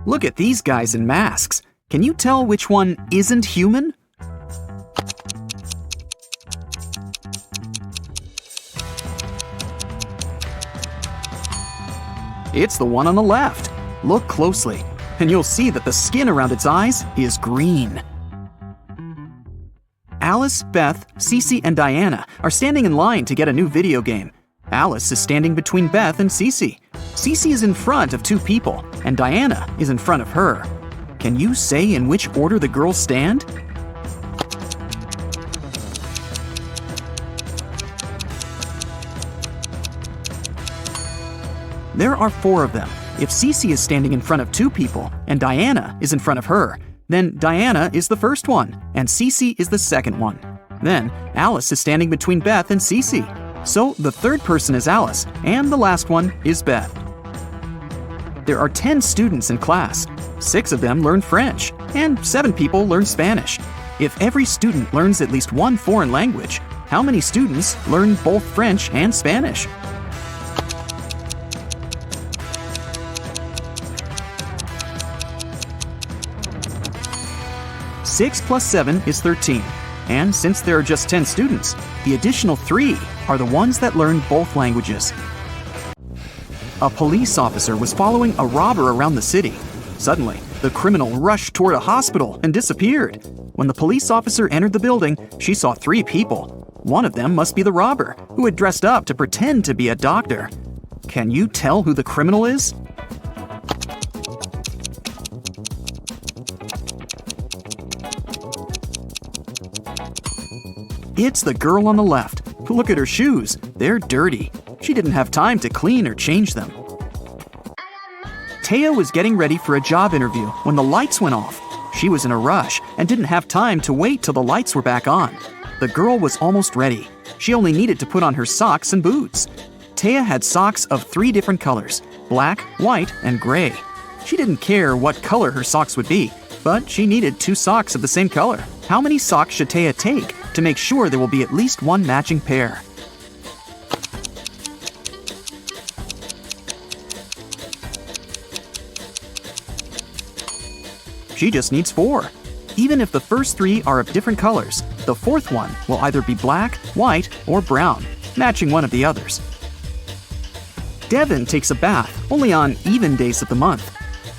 Look at these guys in masks. Can you tell which one isn't human? It's the one on the left. Look closely, and you'll see that the skin around its eyes is green. Alice, Beth, Cece, and Diana are standing in line to get a new video game. Alice is standing between Beth and Cece. Cece is in front of two people, and Diana is in front of her. Can you say in which order the girls stand? There are four of them. If Cece is standing in front of two people and Diana is in front of her, then Diana is the first one and Cece is the second one. Then Alice is standing between Beth and Cece. So the third person is Alice and the last one is Beth. There are 10 students in class. 6 of them learn French and 7 people learn Spanish. If every student learns at least one foreign language, how many students learn both French and Spanish? Six plus 7 is 13. And since there are just 10 students, the additional 3 are the ones that learn both languages. A police officer was following a robber around the city. Suddenly, the criminal rushed toward a hospital and disappeared. When the police officer entered the building, she saw 3 people. One of them must be the robber, who had dressed up to pretend to be a doctor. Can you tell who the criminal is? It's the girl on the left. Look at her shoes. They're dirty. She didn't have time to clean or change them. Taya was getting ready for a job interview when the lights went off. She was in a rush and didn't have time to wait till the lights were back on. The girl was almost ready. She only needed to put on her socks and boots. Taya had socks of 3 different colors: black, white, and gray. She didn't care what color her socks would be, but she needed 2 socks of the same color. How many socks should Taya take to make sure there will be at least one matching pair? She just needs 4. Even if the first 3 are of different colors, the fourth one will either be black, white, or brown, matching one of the others. Devin takes a bath only on even days of the month.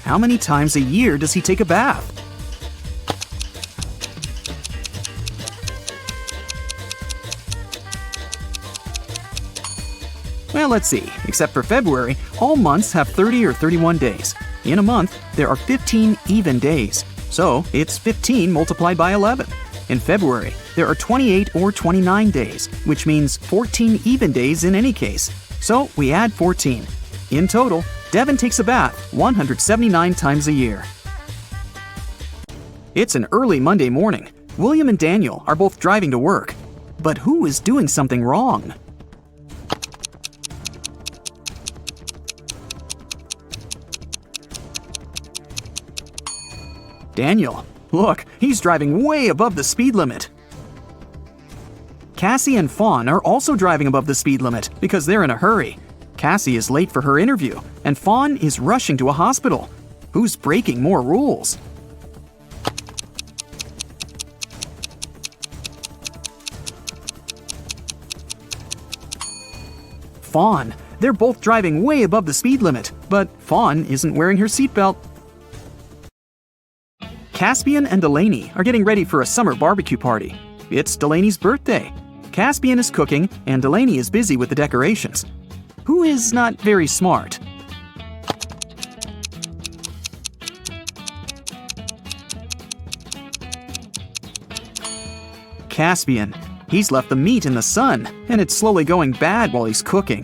How many times a year does he take a bath? Well, let's see. Except for February, all months have 30 or 31 days. In a month, there are 15 even days. So, it's 15 multiplied by 11. In February, there are 28 or 29 days, which means 14 even days in any case. So, we add 14. In total, Devin takes a bath 179 times a year. It's an early Monday morning. William and Daniel are both driving to work. But who is doing something wrong? Daniel. Look, he's driving way above the speed limit. Cassie and Fawn are also driving above the speed limit because they're in a hurry. Cassie is late for her interview, and Fawn is rushing to a hospital. Who's breaking more rules? Fawn. They're both driving way above the speed limit, but Fawn isn't wearing her seatbelt. Caspian and Delaney are getting ready for a summer barbecue party. It's Delaney's birthday. Caspian is cooking, and Delaney is busy with the decorations. Who is not very smart? Caspian. He's left the meat in the sun, and it's slowly going bad while he's cooking.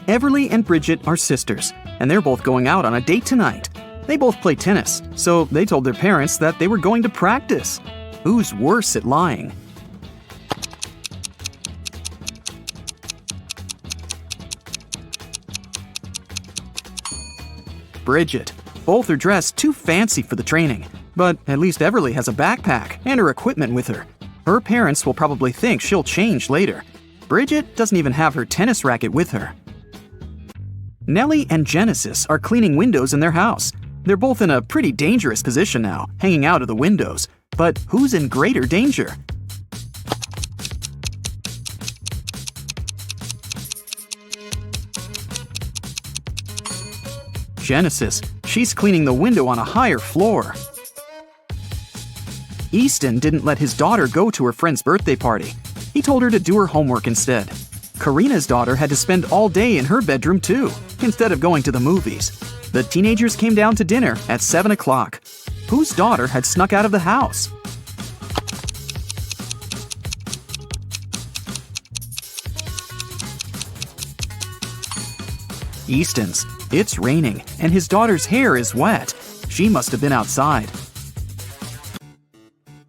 Everly and Bridget are sisters, and they're both going out on a date tonight. They both play tennis, so they told their parents that they were going to practice. Who's worse at lying? Bridget. Both are dressed too fancy for the training, but at least Everly has a backpack and her equipment with her. Her parents will probably think she'll change later. Bridget doesn't even have her tennis racket with her. Nellie and Genesis are cleaning windows in their house. They're both in a pretty dangerous position now, hanging out of the windows. But who's in greater danger? Genesis. She's cleaning the window on a higher floor. Easton didn't let his daughter go to her friend's birthday party. He told her to do her homework instead. Karina's daughter had to spend all day in her bedroom too, instead of going to the movies. The teenagers came down to dinner at 7 o'clock. Whose daughter had snuck out of the house? Easton's. It's raining, and his daughter's hair is wet. She must have been outside.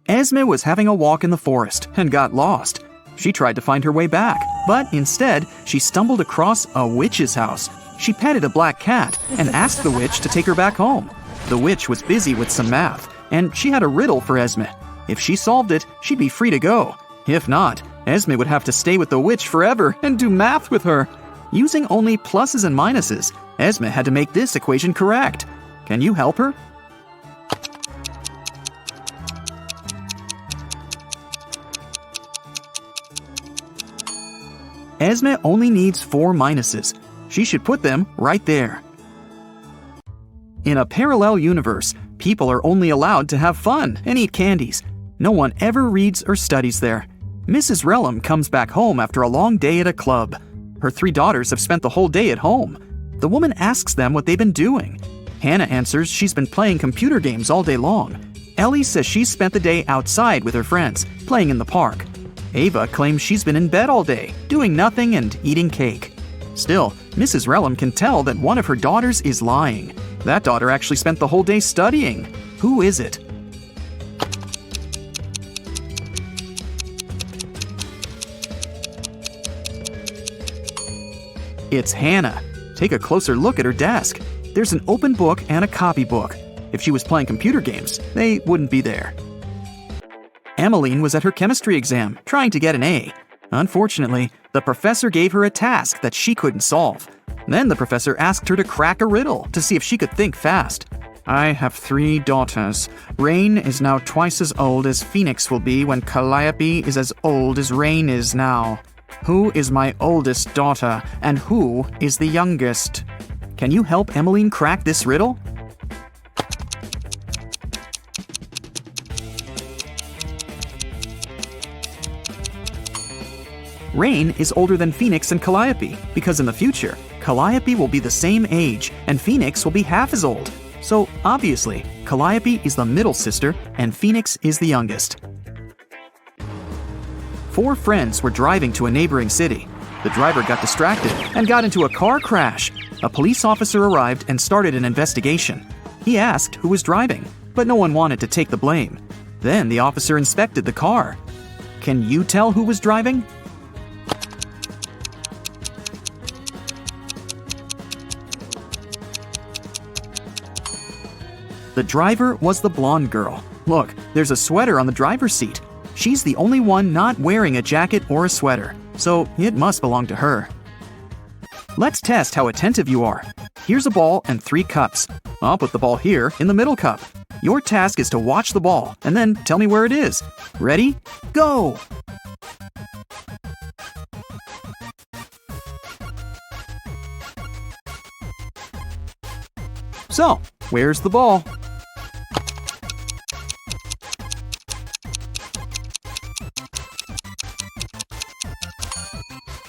Esme was having a walk in the forest and got lost. She tried to find her way back, but instead, she stumbled across a witch's house. She petted a black cat and asked the witch to take her back home. The witch was busy with some math, and she had a riddle for Esme. If she solved it, she'd be free to go. If not, Esme would have to stay with the witch forever and do math with her. Using only pluses and minuses, Esme had to make this equation correct. Can you help her? Esme only needs 4 minuses. She should put them right there. In a parallel universe, people are only allowed to have fun and eat candies. No one ever reads or studies there. Mrs. Relham comes back home after a long day at a club. Her 3 daughters have spent the whole day at home. The woman asks them what they've been doing. Hannah answers she's been playing computer games all day long. Ellie says she's spent the day outside with her friends, playing in the park. Ava claims she's been in bed all day, doing nothing and eating cake. Still, Mrs. Relham can tell that one of her daughters is lying. That daughter actually spent the whole day studying. Who is it? It's Hannah. Take a closer look at her desk. There's an open book and a copybook. If she was playing computer games, they wouldn't be there. Emmeline was at her chemistry exam, trying to get an A. Unfortunately, the professor gave her a task that she couldn't solve. Then the professor asked her to crack a riddle to see if she could think fast. I have 3 daughters. Rain is now twice as old as Phoenix will be when Calliope is as old as Rain is now. Who is my oldest daughter, and who is the youngest? Can you help Emmeline crack this riddle? Rain is older than Phoenix and Calliope, because in the future, Calliope will be the same age, and Phoenix will be half as old. So, obviously, Calliope is the middle sister, and Phoenix is the youngest. 4 friends were driving to a neighboring city. The driver got distracted and got into a car crash. A police officer arrived and started an investigation. He asked who was driving, but no one wanted to take the blame. Then the officer inspected the car. Can you tell who was driving? The driver was the blonde girl. Look, there's a sweater on the driver's seat. She's the only one not wearing a jacket or a sweater, so it must belong to her. Let's test how attentive you are. Here's a ball and 3 cups. I'll put the ball here in the middle cup. Your task is to watch the ball and then tell me where it is. Ready? Go! So, where's the ball?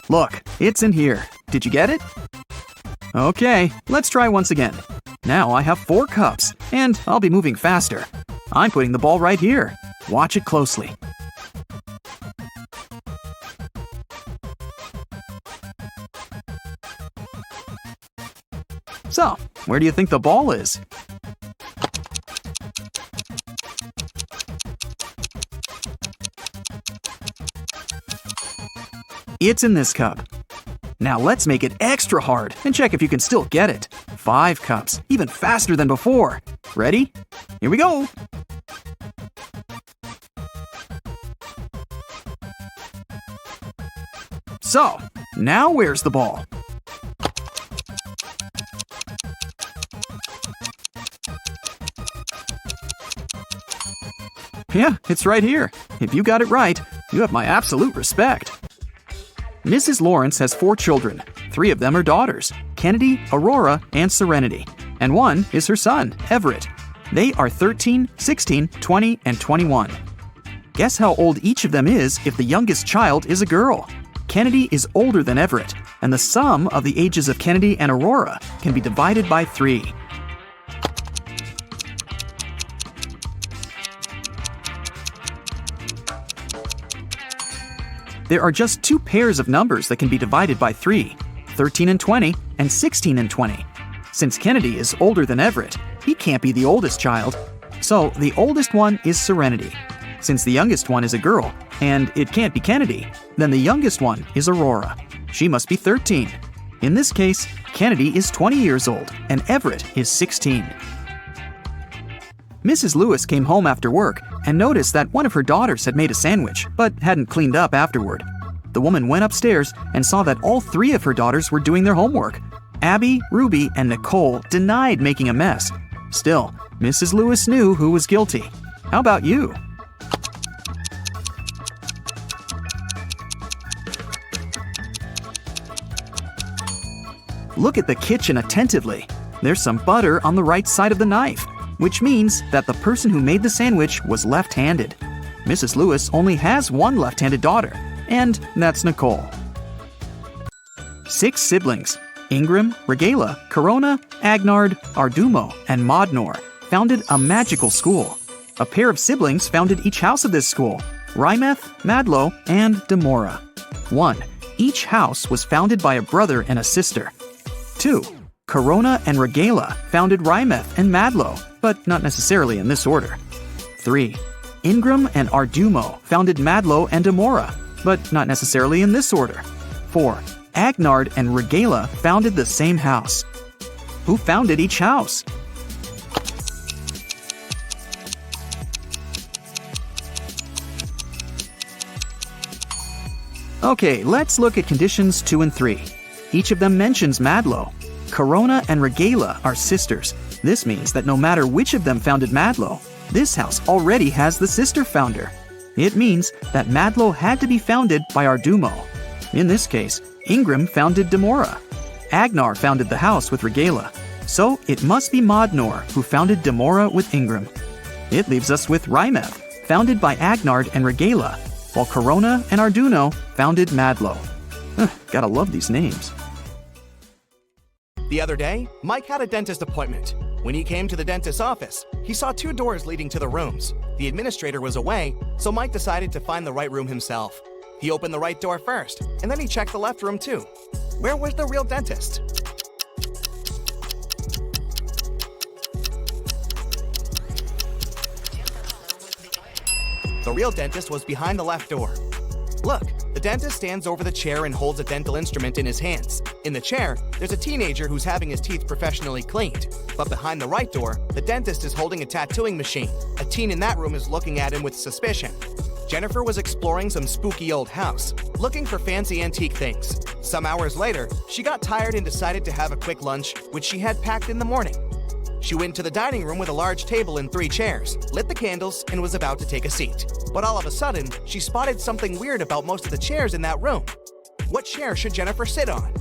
Look, it's in here. Did you get it? Okay, let's try once again. Now I have 4 cups, and I'll be moving faster. I'm putting the ball right here. Watch it closely. So, where do you think the ball is? It's in this cup. Now let's make it extra hard and check if you can still get it. 5 cups, even faster than before. Ready? Here we go! So, now where's the ball? Yeah, it's right here. If you got it right, you have my absolute respect. Mrs. Lawrence has 4 children. 3 of them are daughters, Kennedy, Aurora, and Serenity. And 1 is her son, Everett. They are 13, 16, 20, and 21. Guess how old each of them is if the youngest child is a girl. Kennedy is older than Everett, and the sum of the ages of Kennedy and Aurora can be divided by 3. There are just 2 pairs of numbers that can be divided by 3, 13 and 20, and 16 and 20. Since Kennedy is older than Everett, he can't be the oldest child. So the oldest one is Serenity. Since the youngest one is a girl, and it can't be Kennedy, then the youngest one is Aurora. She must be 13. In this case, Kennedy is 20 years old, and Everett is 16. Mrs. Lewis came home after work and noticed that one of her daughters had made a sandwich, but hadn't cleaned up afterward. The woman went upstairs and saw that all 3 of her daughters were doing their homework. Abby, Ruby, and Nicole denied making a mess. Still, Mrs. Lewis knew who was guilty. How about you? Look at the kitchen attentively. There's some butter on the right side of the knife, which means that the person who made the sandwich was left-handed. Mrs. Lewis only has 1 left-handed daughter, and that's Nicole. 6 siblings, Ingram, Regala, Corona, Agnard, Ardumo, and Modnor, founded a magical school. A pair of siblings founded each house of this school, Rymeth, Madlo, and Demora. 1. Each house was founded by a brother and a sister. 2. Corona and Regala founded Rymeth and Madlo, but not necessarily in this order. 3. Ingram and Ardumo founded Madlo and Demora, but not necessarily in this order. 4. Agnard and Regala founded the same house. Who founded each house? Okay, let's look at conditions 2 and 3. Each of them mentions Madlo. Corona and Regala are sisters. This means that no matter which of them founded Madlo, this house already has the sister founder. It means that Madlo had to be founded by Ardumo. In this case, Ingram founded Demora. Agnar founded the house with Regala. So it must be Modnor who founded Demora with Ingram. It leaves us with Rymeth, founded by Agnard and Regala, while Corona and Arduino founded Madlo. Gotta love these names. The other day, Mike had a dentist appointment. When he came to the dentist's office, he saw 2 doors leading to the rooms. The administrator was away, so Mike decided to find the right room himself. He opened the right door first, and then he checked the left room too. Where was the real dentist? The real dentist was behind the left door. Look, the dentist stands over the chair and holds a dental instrument in his hands. In the chair, there's a teenager who's having his teeth professionally cleaned. But behind the right door, the dentist is holding a tattooing machine. A teen in that room is looking at him with suspicion. Jennifer was exploring some spooky old house, looking for fancy antique things. Some hours later, she got tired and decided to have a quick lunch, which she had packed in the morning. She went to the dining room with a large table and 3 chairs, lit the candles, and was about to take a seat. But all of a sudden, she spotted something weird about most of the chairs in that room. What chair should Jennifer sit on?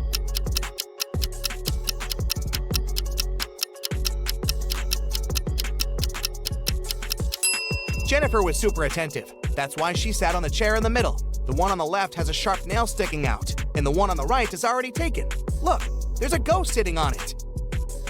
Jennifer was super attentive. That's why she sat on the chair in the middle. The one on the left has a sharp nail sticking out, and the one on the right is already taken. Look, there's a ghost sitting on it.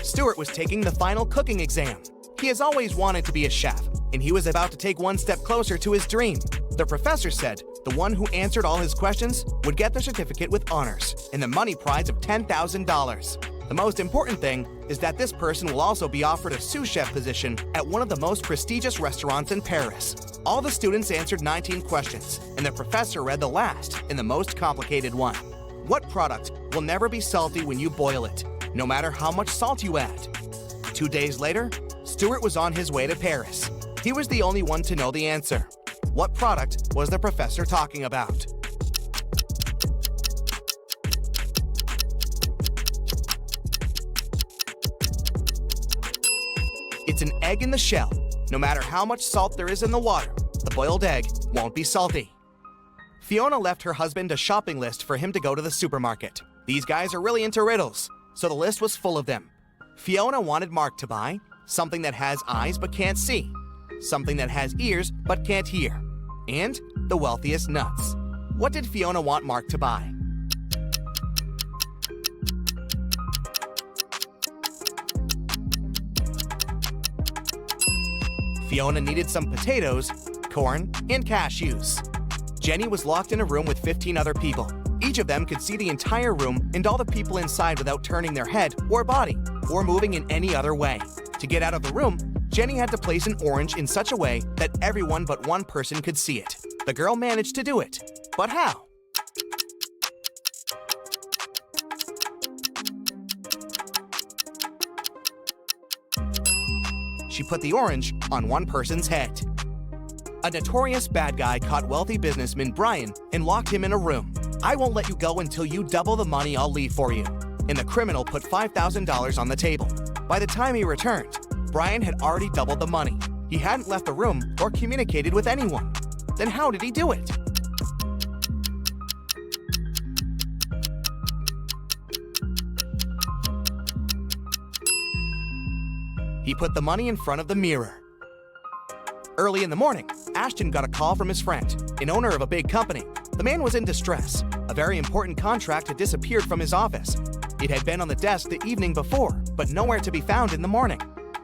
Stuart was taking the final cooking exam. He has always wanted to be a chef, and he was about to take one step closer to his dream. The professor said the one who answered all his questions would get the certificate with honors and the money prize of $10,000. The most important thing is that this person will also be offered a sous chef position at one of the most prestigious restaurants in Paris. All the students answered 19 questions, and the professor read the last and the most complicated one. What product will never be salty when you boil it, no matter how much salt you add? 2 days later, Stuart was on his way to Paris. He was the only one to know the answer. What product was the professor talking about? It's an egg in the shell. No matter how much salt there is in the water, the boiled egg won't be salty. Fiona left her husband a shopping list for him to go to the supermarket. These guys are really into riddles, so the list was full of them. Fiona wanted Mark to buy something that has eyes but can't see, something that has ears but can't hear, and the wealthiest nuts. What did Fiona want Mark to buy? Fiona needed some potatoes, corn, and cashews. Jenny was locked in a room with 15 other people. Each of them could see the entire room and all the people inside without turning their head or body or moving in any other way. To get out of the room, Jenny had to place an orange in such a way that everyone but one person could see it. The girl managed to do it, but how? She put the orange on one person's head. A notorious bad guy caught wealthy businessman Brian and locked him in a room. "I won't let you go until you double the money I'll leave for you." And the criminal put $5,000 on the table. By the time he returned, Brian had already doubled the money. He hadn't left the room or communicated with anyone. Then how did he do it? He put the money in front of the mirror. Early in the morning, Ashton got a call from his friend, an owner of a big company. The man was in distress. A very important contract had disappeared from his office. It had been on the desk the evening before, but nowhere to be found in the morning.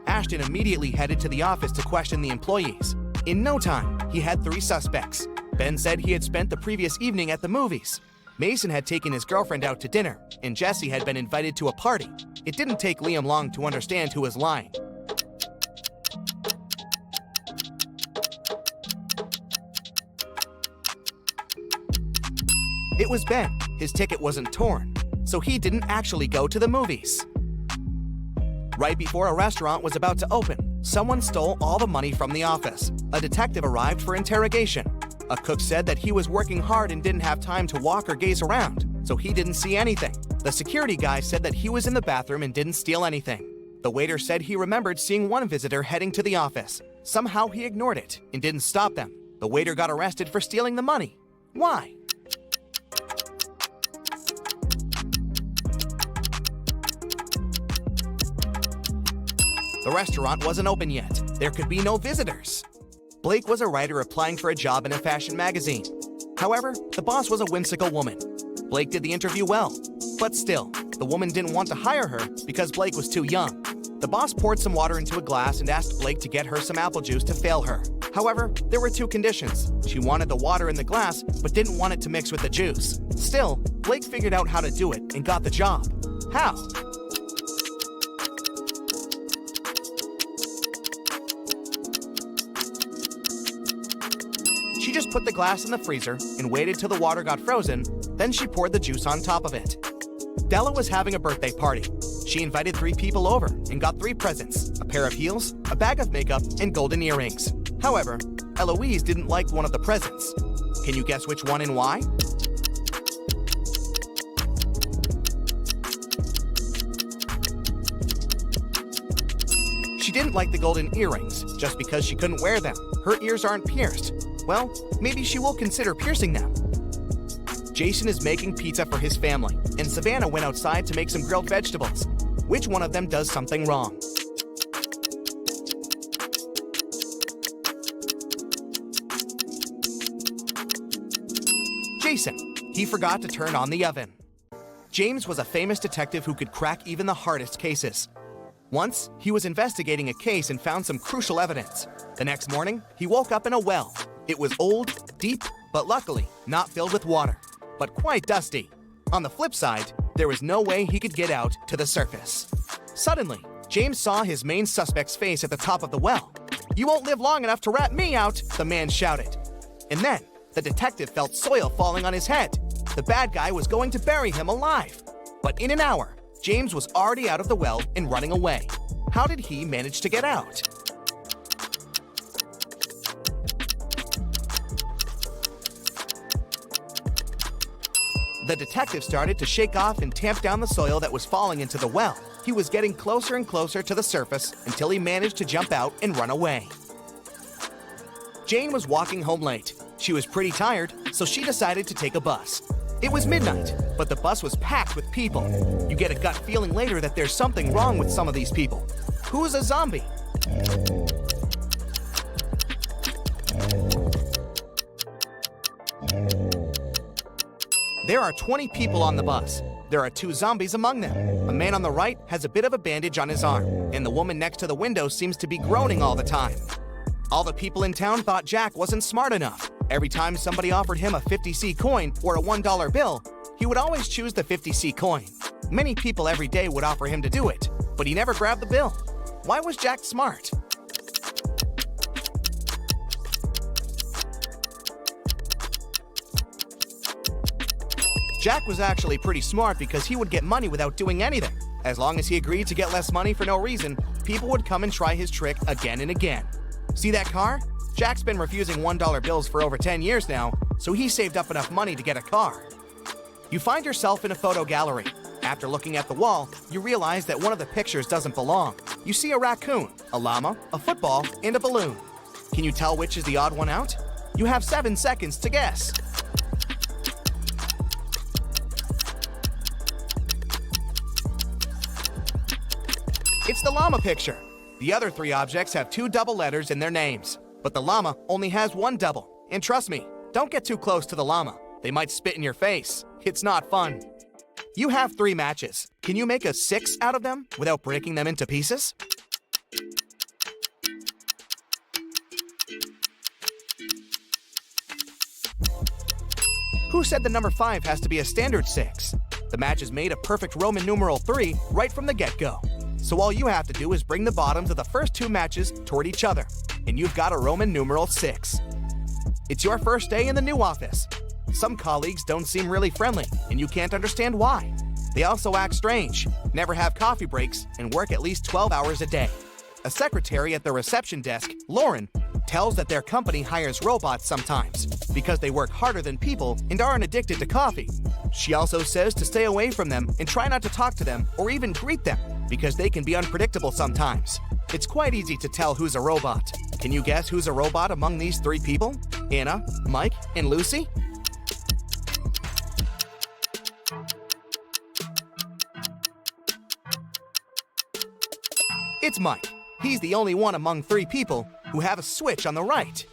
Ashton immediately headed to the office to question the employees. In no time, he had 3 suspects. Ben said he had spent the previous evening at the movies. Mason had taken his girlfriend out to dinner, and Jesse had been invited to a party. It didn't take Liam long to understand who was lying. It was Ben. His ticket wasn't torn, so he didn't actually go to the movies. Right before a restaurant was about to open, someone stole all the money from the office. A detective arrived for interrogation. A cook said that he was working hard and didn't have time to walk or gaze around, so he didn't see anything. The security guy said that he was in the bathroom and didn't steal anything. The waiter said he remembered seeing one visitor heading to the office. Somehow he ignored it and didn't stop them. The waiter got arrested for stealing the money. Why? The restaurant wasn't open yet. There could be no visitors. Blake was a writer applying for a job in a fashion magazine. However, the boss was a whimsical woman. Blake did the interview well, but still, the woman didn't want to hire her because Blake was too young. The boss poured some water into a glass and asked Blake to get her some apple juice to fail her. However, there were 2 conditions. She wanted the water in the glass, but didn't want it to mix with the juice. Still, Blake figured out how to do it and got the job. How? She just put the glass in the freezer and waited till the water got frozen, then she poured the juice on top of it. Della was having a birthday party. She invited 3 people over and got 3 presents: a pair of heels, a bag of makeup, and golden earrings. However, Eloise didn't like one of the presents. Can you guess which one and why? She didn't like the golden earrings just because she couldn't wear them. Her ears aren't pierced. Well, maybe she will consider piercing them. Jason is making pizza for his family, and Savannah went outside to make some grilled vegetables. Which one of them does something wrong? Jason. He forgot to turn on the oven. James was a famous detective who could crack even the hardest cases. Once, he was investigating a case and found some crucial evidence. The next morning, he woke up in a well. It was old, deep, but luckily not filled with water, but quite dusty. On the flip side, there was no way he could get out to the surface. Suddenly, James saw his main suspect's face at the top of the well. "You won't live long enough to rat me out," the man shouted. And then, the detective felt soil falling on his head. The bad guy was going to bury him alive. But in an hour, James was already out of the well and running away. How did he manage to get out? The detective started to shake off and tamp down the soil that was falling into the well. He was getting closer and closer to the surface until he managed to jump out and run away. Jane was walking home late. She was pretty tired, so she decided to take a bus. It was midnight, but the bus was packed with people. You get a gut feeling later that there's something wrong with some of these people. Who is a zombie? There are 20 people on the bus. There are 2 zombies among them. A man on the right has a bit of a bandage on his arm, and the woman next to the window seems to be groaning all the time. All the people in town thought Jack wasn't smart enough. Every time somebody offered him a 50c coin or a $1 bill, he would always choose the 50c coin. Many people every day would offer him to do it, but he never grabbed the bill. Why was Jack smart? Jack was actually pretty smart because he would get money without doing anything. As long as he agreed to get less money for no reason, people would come and try his trick again and again. See that car? Jack's been refusing $1 bills for over 10 years now, so he saved up enough money to get a car. You find yourself in a photo gallery. After looking at the wall, you realize that one of the pictures doesn't belong. You see a raccoon, a llama, a football, and a balloon. Can you tell which is the odd one out? You have 7 seconds to guess. It's the llama picture. The other 3 objects have 2 double letters in their names, but the llama only has 1 double. And trust me, don't get too close to the llama. They might spit in your face. It's not fun. You have 3 matches. Can you make a 6 out of them without breaking them into pieces? Who said the number 5 has to be a standard 6? The match is made a perfect Roman numeral 3 right from the get-go. So all you have to do is bring the bottoms of the first 2 matches toward each other, and you've got a Roman numeral 6. It's your first day in the new office. Some colleagues don't seem really friendly, and you can't understand why. They also act strange, never have coffee breaks, and work at least 12 hours a day. A secretary at the reception desk, Lauren, tells that their company hires robots sometimes because they work harder than people and aren't addicted to coffee. She also says to stay away from them and try not to talk to them or even greet them because they can be unpredictable sometimes. It's quite easy to tell who's a robot. Can you guess who's a robot among these 3 people? Anna, Mike, and Lucy? It's Mike. He's the only one among 3 people who have a switch on the right.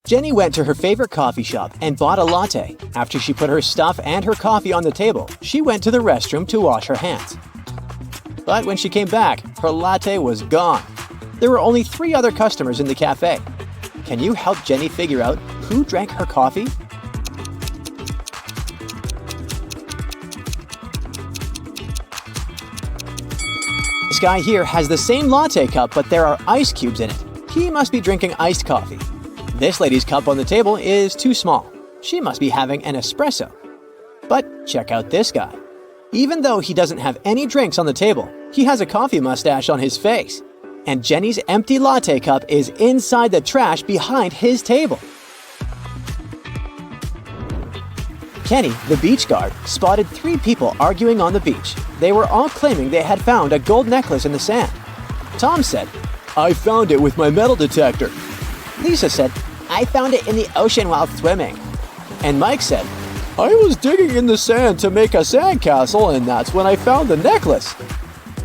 Jenny went to her favorite coffee shop and bought a latte. After she put her stuff and her coffee on the table, she went to the restroom to wash her hands. But when she came back, her latte was gone. There were only 3 other customers in the cafe. Can you help Jenny figure out who drank her coffee? This guy here has the same latte cup, but there are ice cubes in it. He must be drinking iced coffee. This lady's cup on the table is too small. She must be having an espresso. But check out this guy. Even though he doesn't have any drinks on the table, he has a coffee mustache on his face. And Jenny's empty latte cup is inside the trash behind his table. Kenny, the beach guard, spotted 3 people arguing on the beach. They were all claiming they had found a gold necklace in the sand. Tom said, "I found it with my metal detector." Lisa said, "I found it in the ocean while swimming." And Mike said, "I was digging in the sand to make a sandcastle, and that's when I found the necklace."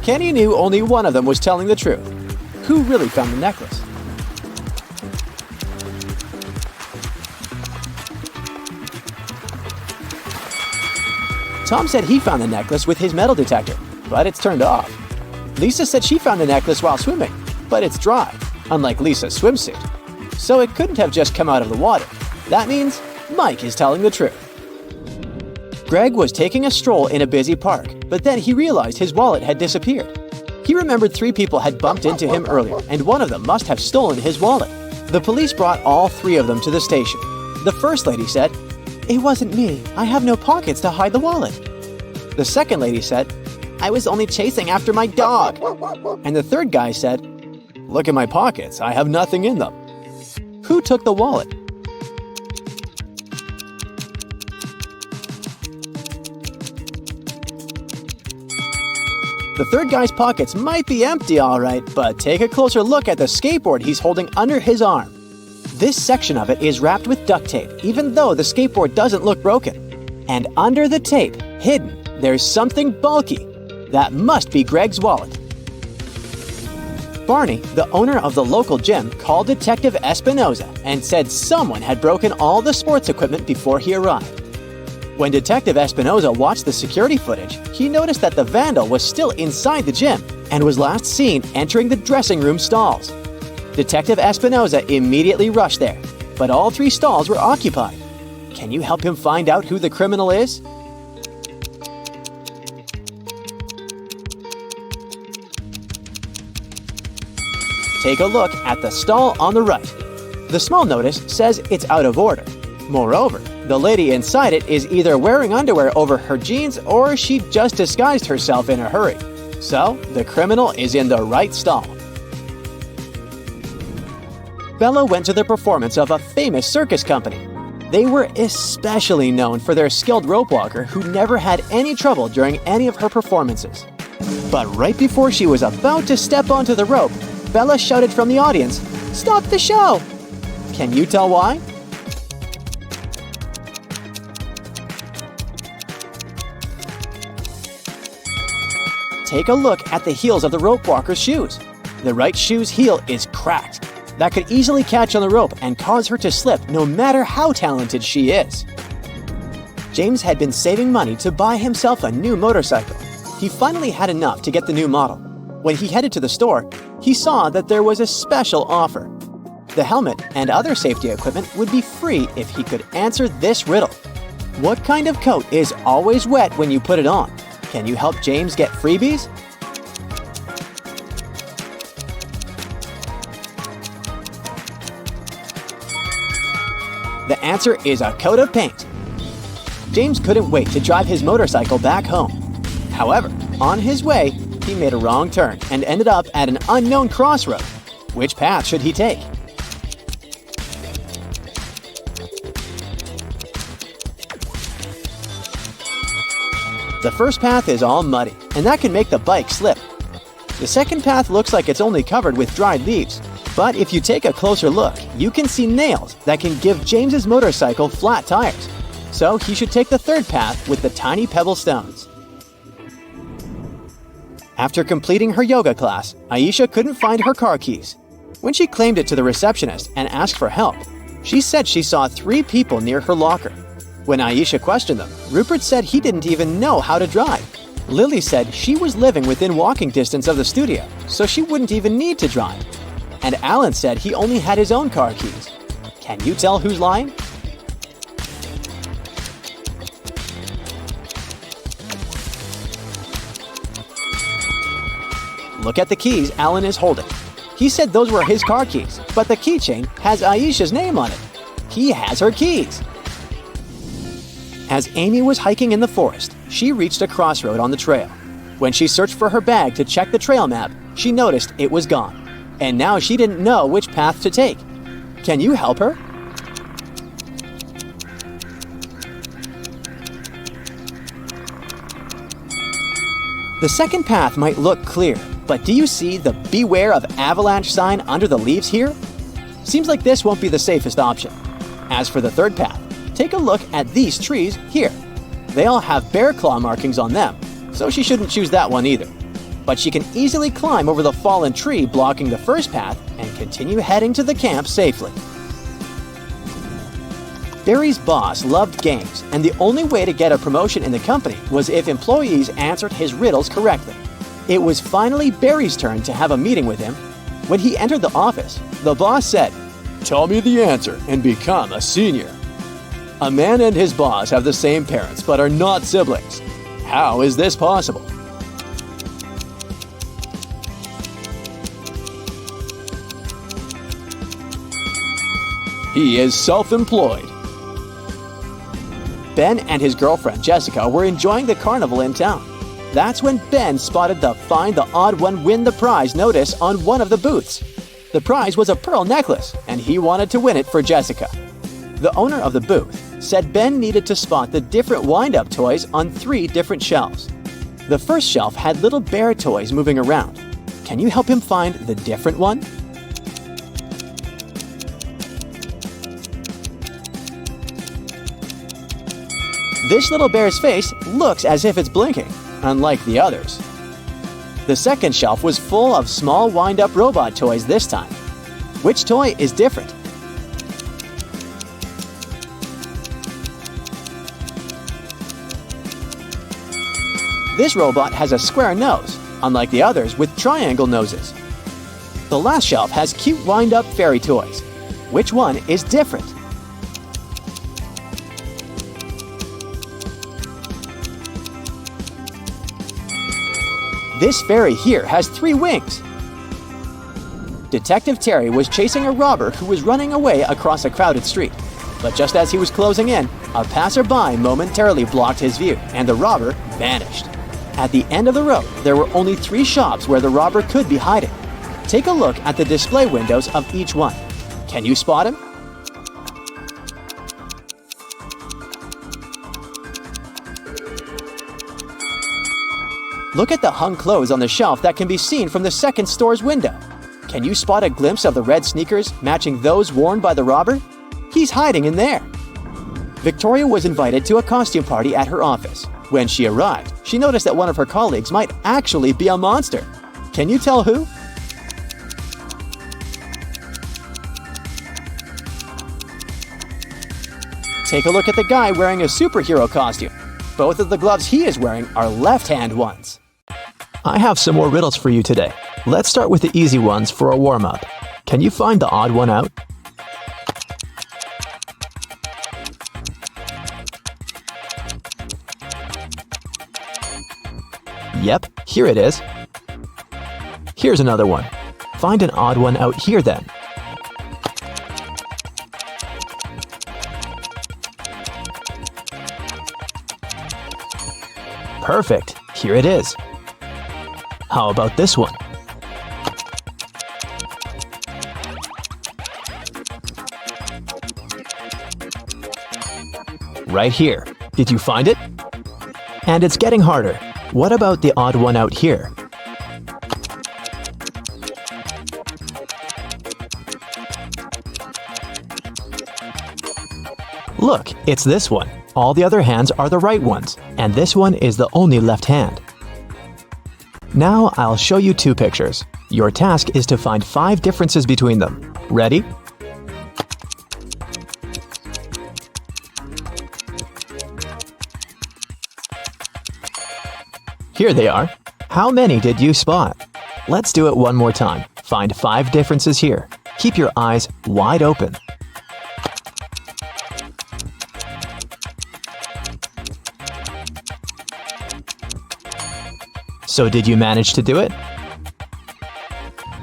Kenny knew only one of them was telling the truth. Who really found the necklace? Tom said he found the necklace with his metal detector, but it's turned off. Lisa said she found the necklace while swimming, but it's dry, unlike Lisa's swimsuit. So it couldn't have just come out of the water. That means Mike is telling the truth. Greg was taking a stroll in a busy park, but then he realized his wallet had disappeared. He remembered 3 people had bumped into him earlier, and one of them must have stolen his wallet. The police brought all 3 of them to the station. The first lady said, "It wasn't me. I have no pockets to hide the wallet." The second lady said, "I was only chasing after my dog." And the third guy said, "Look at my pockets. I have nothing in them." Who took the wallet? The third guy's pockets might be empty, all right, but take a closer look at the skateboard he's holding under his arm. This section of it is wrapped with duct tape, even though the skateboard doesn't look broken. And under the tape, hidden, there's something bulky. That must be Greg's wallet. Barney, the owner of the local gym, called Detective Espinoza and said someone had broken all the sports equipment before he arrived. When Detective Espinoza watched the security footage, he noticed that the vandal was still inside the gym and was last seen entering the dressing room stalls. Detective Espinoza immediately rushed there, but all 3 stalls were occupied. Can you help him find out who the criminal is? Take a look at the stall on the right. The small notice says it's out of order. Moreover, the lady inside it is either wearing underwear over her jeans or she just disguised herself in a hurry. So, the criminal is in the right stall. Bella went to the performance of a famous circus company. They were especially known for their skilled rope walker who never had any trouble during any of her performances. But right before she was about to step onto the rope, Bella shouted from the audience, "Stop the show!" Can you tell why? Take a look at the heels of the rope walker's shoes. The right shoe's heel is cracked. That could easily catch on the rope and cause her to slip no matter how talented she is. James had been saving money to buy himself a new motorcycle. He finally had enough to get the new model. When he headed to the store, he saw that there was a special offer. The helmet and other safety equipment would be free if he could answer this riddle. What kind of coat is always wet when you put it on? Can you help James get freebies? The answer is a coat of paint. James couldn't wait to drive his motorcycle back home. However, on his way, he made a wrong turn and ended up at an unknown crossroad. Which path should he take? The first path is all muddy, and that can make the bike slip. The second path looks like it's only covered with dried leaves, but if you take a closer look, you can see nails that can give James's motorcycle flat tires. So he should take the third path with the tiny pebble stones. After completing her yoga class, Aisha couldn't find her car keys. When she claimed it to the receptionist and asked for help, she said she saw 3 people near her locker. When Aisha questioned them, Rupert said he didn't even know how to drive. Lily said she was living within walking distance of the studio, so she wouldn't even need to drive. And Alan said he only had his own car keys. Can you tell who's lying? Look at the keys Alan is holding. He said those were his car keys, but the keychain has Aisha's name on it. He has her keys. As Amy was hiking in the forest, she reached a crossroad on the trail. When she searched for her bag to check the trail map, she noticed it was gone. And now she didn't know which path to take. Can you help her? The second path might look clear, but do you see the "Beware of Avalanche" sign under the leaves here? Seems like this won't be the safest option. As for the third path, take a look at these trees here. They all have bear claw markings on them, so she shouldn't choose that one either. But she can easily climb over the fallen tree blocking the first path and continue heading to the camp safely. Barry's boss loved games, and the only way to get a promotion in the company was if employees answered his riddles correctly. It was finally Barry's turn to have a meeting with him. When he entered the office, the boss said, "Tell me the answer and become a senior." A man and his boss have the same parents but are not siblings. How is this possible? He is self-employed. Ben and his girlfriend Jessica were enjoying the carnival in town. That's when Ben spotted the "Find the Odd One, Win the Prize" notice on one of the booths. The prize was a pearl necklace, and he wanted to win it for Jessica. The owner of the booth said Ben needed to spot the different wind-up toys on 3 different shelves. The first shelf had little bear toys moving around. Can you help him find the different one? This little bear's face looks as if it's blinking, unlike the others. The second shelf was full of small wind-up robot toys this time. Which toy is different? This robot has a square nose, unlike the others with triangle noses. The last shelf has cute wind-up fairy toys. Which one is different? This fairy here has 3 wings. Detective Terry was chasing a robber who was running away across a crowded street. But just as he was closing in, a passerby momentarily blocked his view, and the robber vanished. At the end of the road, there were only 3 shops where the robber could be hiding. Take a look at the display windows of each one. Can you spot him? Look at the hung clothes on the shelf that can be seen from the second store's window. Can you spot a glimpse of the red sneakers matching those worn by the robber? He's hiding in there. Victoria was invited to a costume party at her office. When she arrived, she noticed that one of her colleagues might actually be a monster. Can you tell who? Take a look at the guy wearing a superhero costume. Both of the gloves he is wearing are left-hand ones. I have some more riddles for you today. Let's start with the easy ones for a warm-up. Can you find the odd one out? Yep, here it is. Here's another one. Find an odd one out here then. Perfect, here it is. How about this one? Right here. Did you find it? And it's getting harder. What about the odd one out here? Look, it's this one. All the other hands are the right ones, and this one is the only left hand. Now I'll show you 2 pictures. Your task is to find 5 differences between them. Ready? Here they are. How many did you spot? Let's do it one more time. Find 5 differences here. Keep your eyes wide open. So did you manage to do it?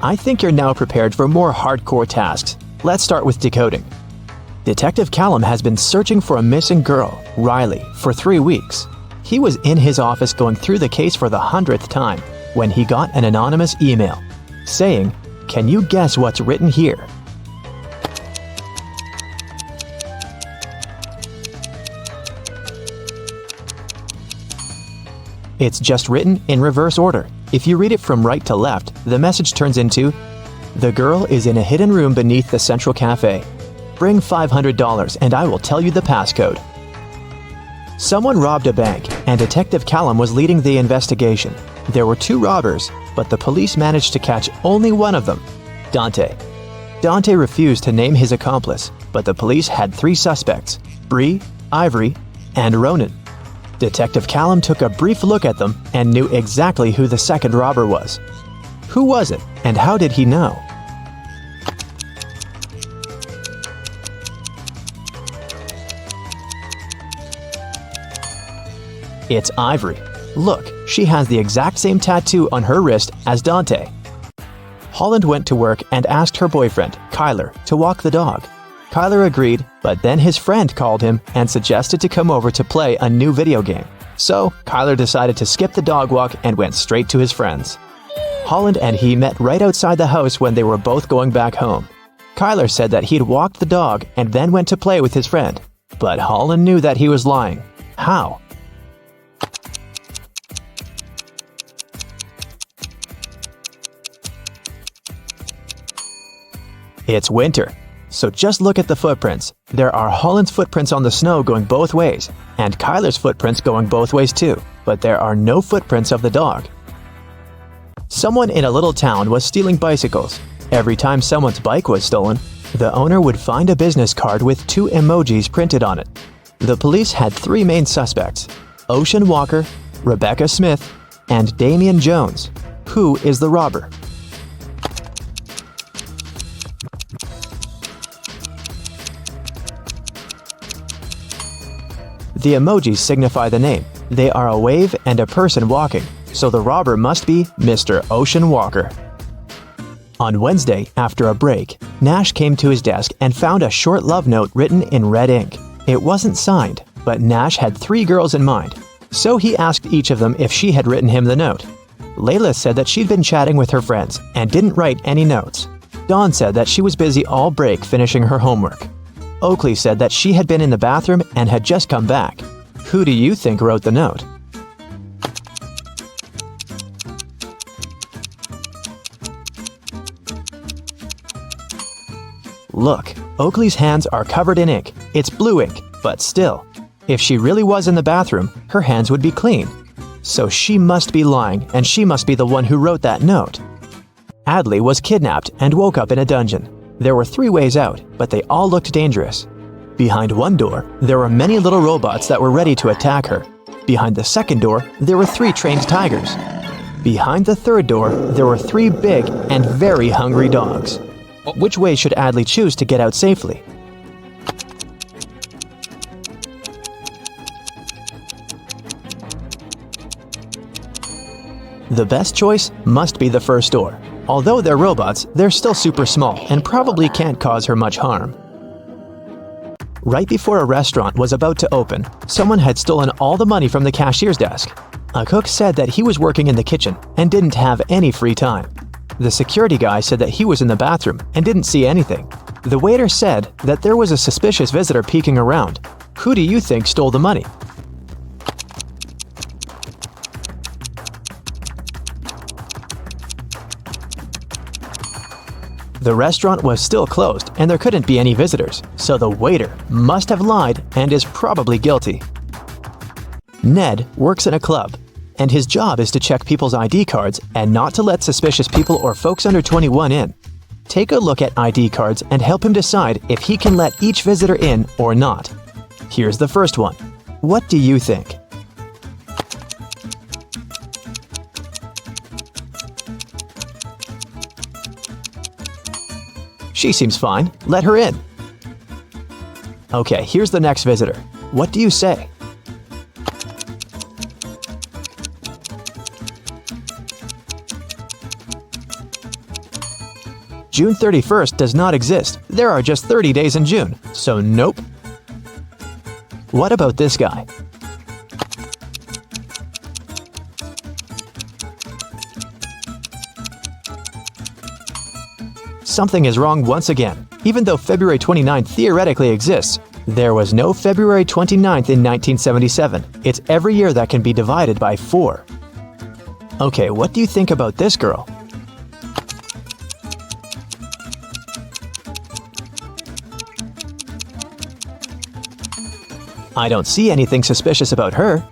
I think you're now prepared for more hardcore tasks. Let's start with decoding. Detective Callum has been searching for a missing girl, Riley, for 3 weeks. He was in his office going through the case for the 100th time when he got an anonymous email saying, "Can you guess what's written here?" It's just written in reverse order. If you read it from right to left, the message turns into, "The girl is in a hidden room beneath the central cafe. Bring $500 and I will tell you the passcode." Someone robbed a bank, and Detective Callum was leading the investigation. There were 2 robbers, but the police managed to catch only one of them, Dante. Dante refused to name his accomplice, but the police had 3 suspects, Bree, Ivory, and Ronan. Detective Callum took a brief look at them and knew exactly who the second robber was. Who was it, and how did he know? It's Ivory. Look, she has the exact same tattoo on her wrist as Dante. Holland went to work and asked her boyfriend, Kyler, to walk the dog. Kyler agreed, but then his friend called him and suggested to come over to play a new video game. So, Kyler decided to skip the dog walk and went straight to his friends. Holland and he met right outside the house when they were both going back home. Kyler said that he'd walked the dog and then went to play with his friend. But Holland knew that he was lying. How? It's winter. So just look at the footprints. There are Holland's footprints on the snow going both ways, and Kyler's footprints going both ways too, but there are no footprints of the dog. Someone in a little town was stealing bicycles. Every time someone's bike was stolen, the owner would find a business card with 2 emojis printed on it. The police had 3 main suspects: Ocean Walker, Rebecca Smith, and Damian Jones. Who is the robber? The emojis signify the name. They are a wave and a person walking, so the robber must be Mr. Ocean Walker. On Wednesday, after a break, Nash came to his desk and found a short love note written in red ink. It wasn't signed, but Nash had 3 girls in mind, so he asked each of them if she had written him the note. Layla said that she'd been chatting with her friends and didn't write any notes. Dawn said that she was busy all break finishing her homework. Oakley said that she had been in the bathroom and had just come back. Who do you think wrote the note? Look, Oakley's hands are covered in ink. It's blue ink, but still. If she really was in the bathroom, her hands would be clean. So she must be lying, and she must be the one who wrote that note. Adley was kidnapped and woke up in a dungeon. There were 3 ways out, but they all looked dangerous. Behind one door, there were many little robots that were ready to attack her. Behind the second door, there were 3 trained tigers. Behind the third door, there were 3 big and very hungry dogs. Which way should Adley choose to get out safely? The best choice must be the first door. Although they're robots, they're still super small and probably can't cause her much harm. Right before a restaurant was about to open, someone had stolen all the money from the cashier's desk. A cook said that he was working in the kitchen and didn't have any free time. The security guy said that he was in the bathroom and didn't see anything. The waiter said that there was a suspicious visitor peeking around. Who do you think stole the money? The restaurant was still closed and there couldn't be any visitors, so the waiter must have lied and is probably guilty. Ned works in a club, and his job is to check people's ID cards and not to let suspicious people or folks under 21 in. Take a look at ID cards and help him decide if he can let each visitor in or not. Here's the first one. What do you think? She seems fine. Let her in. Okay, here's the next visitor. What do you say? June 31st does not exist. There are just 30 days in June, so nope. What about this guy? Something is wrong once again. Even though February 29th theoretically exists, there was no February 29th in 1977. It's every year that can be divided by 4. Okay, what do you think about this girl? I don't see anything suspicious about her.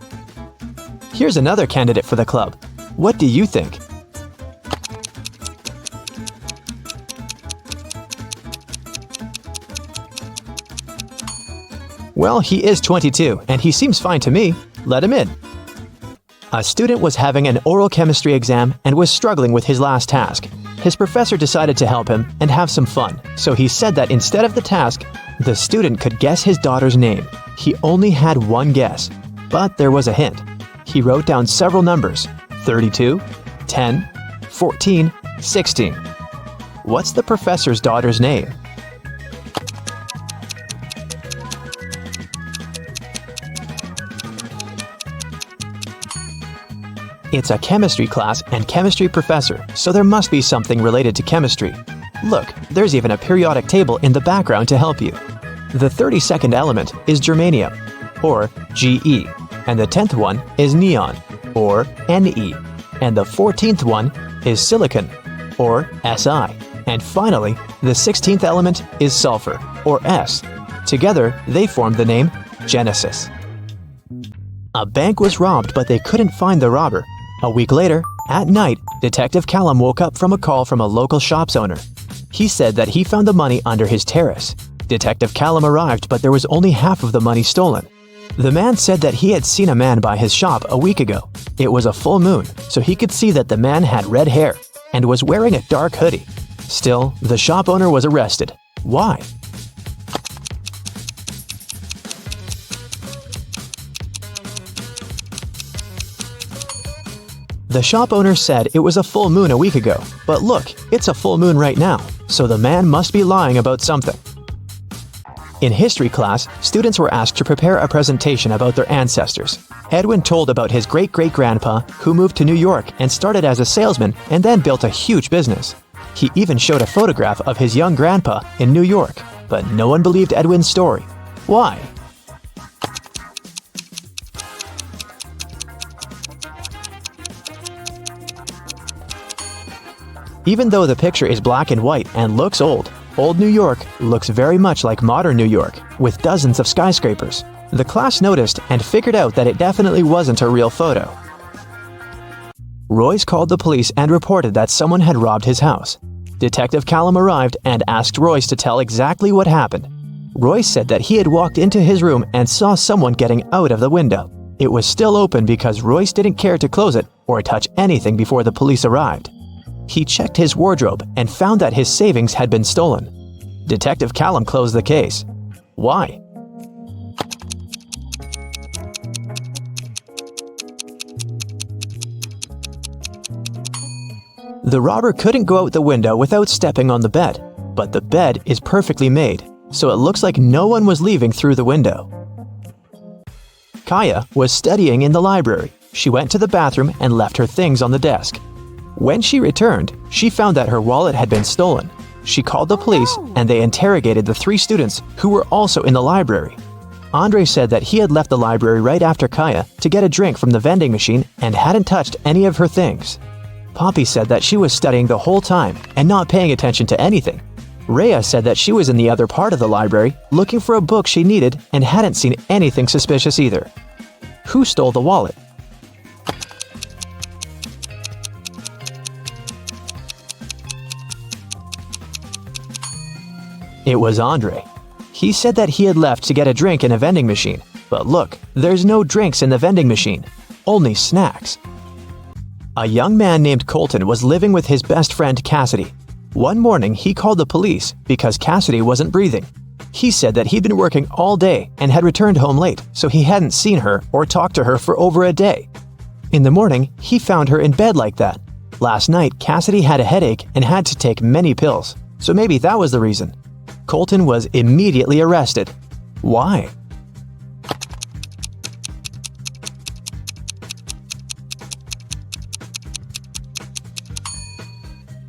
Here's another candidate for the club. What do you think? Well, he is 22, and he seems fine to me. Let him in. A student was having an oral chemistry exam and was struggling with his last task. His professor decided to help him and have some fun, so he said that instead of the task, the student could guess his daughter's name. He only had one guess, but there was a hint. He wrote down several numbers: 32, 10, 14, 16. What's the professor's daughter's name? It's a chemistry class and chemistry professor, so there must be something related to chemistry. Look, there's even a periodic table in the background to help you. The 32nd element is germanium, or Ge, and the 10th one is neon, or Ne, and the 14th one is silicon, or Si. And finally, the 16th element is sulfur, or S. Together, they formed the name Genesis. A bank was robbed, but they couldn't find the robber. A week later, at night, Detective Callum woke up from a call from a local shop's owner. He said that he found the money under his terrace. Detective Callum arrived, but there was only half of the money stolen. The man said that he had seen a man by his shop a week ago. It was a full moon, so he could see that the man had red hair and was wearing a dark hoodie. Still, the shop owner was arrested. Why? The shop owner said it was a full moon a week ago, but look, it's a full moon right now, so the man must be lying about something. In history class, students were asked to prepare a presentation about their ancestors. Edwin told about his great-great-grandpa who moved to New York and started as a salesman and then built a huge business. He even showed a photograph of his young grandpa in New York, but no one believed Edwin's story. Why? Even though the picture is black and white and looks old New York looks very much like modern New York, with dozens of skyscrapers. The class noticed and figured out that it definitely wasn't a real photo. Royce called the police and reported that someone had robbed his house. Detective Callum arrived and asked Royce to tell exactly what happened. Royce said that he had walked into his room and saw someone getting out of the window. It was still open because Royce didn't care to close it or touch anything before the police arrived. He checked his wardrobe and found that his savings had been stolen. Detective Callum closed the case. Why? The robber couldn't go out the window without stepping on the bed, but the bed is perfectly made, so it looks like no one was leaving through the window. Kaya was studying in the library. She went to the bathroom and left her things on the desk. When she returned, she found that her wallet had been stolen. She called the police and they interrogated the 3 students who were also in the library. Andre said that he had left the library right after Kaya to get a drink from the vending machine and hadn't touched any of her things. Poppy said that she was studying the whole time and not paying attention to anything. Rhea said that she was in the other part of the library looking for a book she needed and hadn't seen anything suspicious either. Who stole the wallet? It was Andre. He said that he had left to get a drink in a vending machine, but look, there's no drinks in the vending machine, only snacks. A young man named Colton was living with his best friend Cassidy. One morning, he called the police because Cassidy wasn't breathing. He said that he'd been working all day and had returned home late, so he hadn't seen her or talked to her for over a day. In the morning, he found her in bed like that. Last night, Cassidy had a headache and had to take many pills, so maybe that was the reason. Colton was immediately arrested. Why?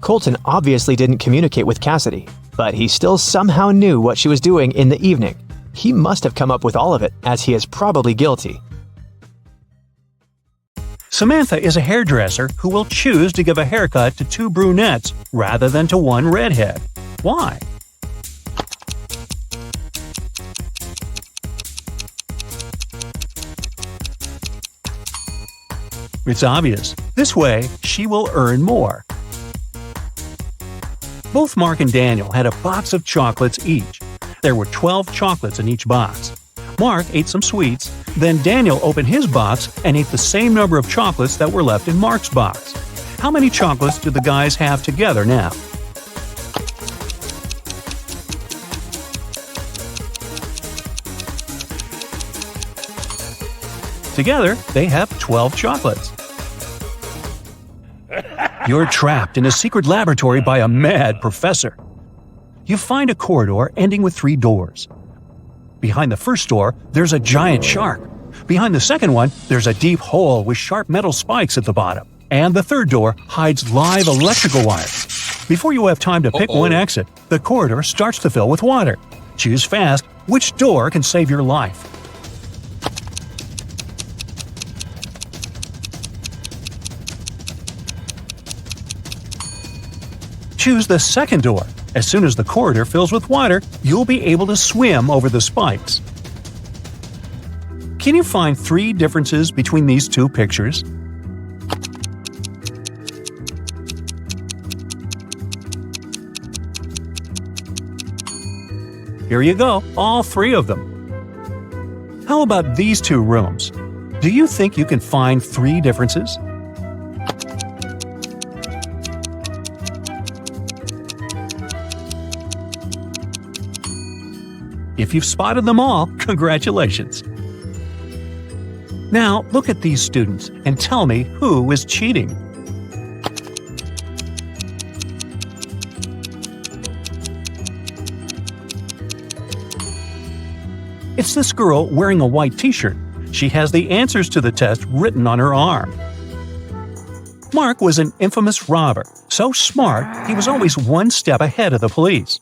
Colton obviously didn't communicate with Cassidy, but he still somehow knew what she was doing in the evening. He must have come up with all of it, as he is probably guilty. Samantha is a hairdresser who will choose to give a haircut to 2 brunettes rather than to 1 redhead. Why? It's obvious. This way, she will earn more. Both Mark and Daniel had a box of chocolates each. There were 12 chocolates in each box. Mark ate some sweets, then Daniel opened his box and ate the same number of chocolates that were left in Mark's box. How many chocolates do the guys have together now? Together, they have 12 chocolates. You're trapped in a secret laboratory by a mad professor. You find a corridor ending with 3 doors. Behind the first door, there's a giant shark. Behind the second one, there's a deep hole with sharp metal spikes at the bottom. And the third door hides live electrical wires. Before you have time to pick one exit, the corridor starts to fill with water. Choose fast which door can save your life. Choose the second door. As soon as the corridor fills with water, you'll be able to swim over the spikes. Can you find 3 differences between these 2 pictures? Here you go, all 3 of them. How about these 2 rooms? Do you think you can find 3 differences? If you've spotted them all, congratulations! Now, look at these students and tell me who is cheating. It's this girl wearing a white t-shirt. She has the answers to the test written on her arm. Mark was an infamous robber, so smart he was always one step ahead of the police.